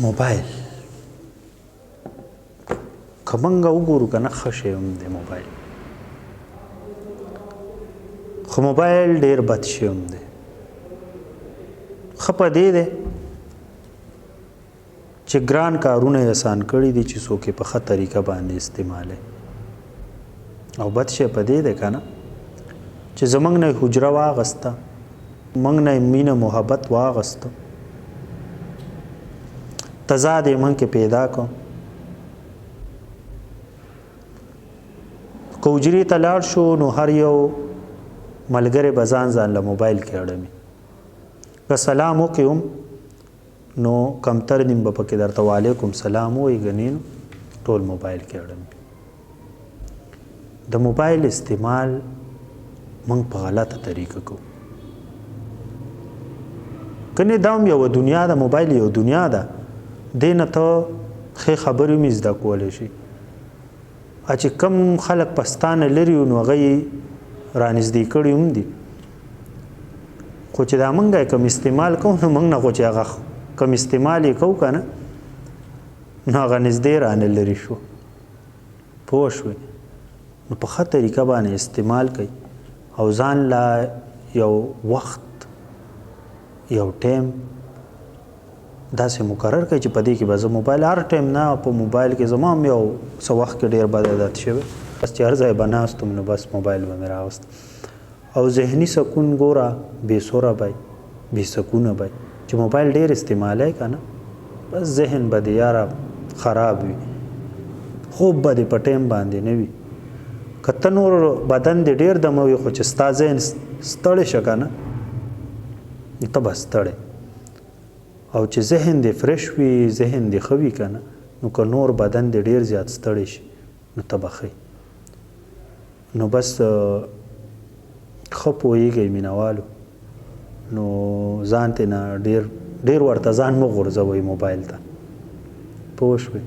موبایل که موږ وګورو که نه ښه شی هم دی موبایل، خو موبایل ډېر بد شی هم دی. ښه په دې دی چې ګران کارونه یې اسان کړي دي چې څوک یې په ښه طریقه باندې استعمالوي، او بد شی په دې دی که نه چې زموږ نه یې حجره واغسته، موږ نه یې مینه محبت واغسته، تضاد یې موږ کې پیدا کړو. که حجرې ته لاړ شو نو هر یو ملګری به ځان له موبایل کې اړوي، که سلام وکړي هم نو کمتر نیم به پکې درته وعلیکم سلام ووایي، ګنې نو ټول موبایل کې اړوي. د موبایل استعمال موږ په غلطه طریقه کوو. کنې دا هم یوه دنیا ده، موبایل یو دنیا ده، دې نه ته ښې خبرې هم زده کولی شي. چې کم خلک په ستا نه لرې وو نو هغه یې رانږدې کړي هم دي، خو چې دا موږ یې کم استعمال کوو نو موږ نه خو چې هغه کم استعمال یې کوو که نه نو هغه نږدې رانه لرې شو. پوه شوې؟ نو په ښه طریقه باندې استعمال کوي او ځان له یو وخت یو ټایم داسې مقرر کوي چې په دې کې به زه موبایل هر ټایم نه، په موبایل کې زما هم یو څه وخت کې ډېر بد عادت شوی، بس چې هر ځای به ناست وم نو بس موبایل به مې راوست، او ذهني سکون ګوره بې سوره به بې سکونه به چې موبایل ډېر استعمالی که نه بس ذهن به دې یاره خراب وي، خوب به دې په ټایم باندې نه وي. که ته نور بدن دې ډېر دمه وي خو چې ستا ذهن ستړی شه که نه ته به ستړی، او چې ذهن دې فرش وي، ذهن دې ښه وي که نه نو که نور بدن دې ډېر زیات ستړی شي نو ته به ښه. نو بس ښه پوهېږئ مینهوالو، نو ځان ترې نه ډېر ورته ځان مه غورځوئ موبایل ته. پوه شوئ؟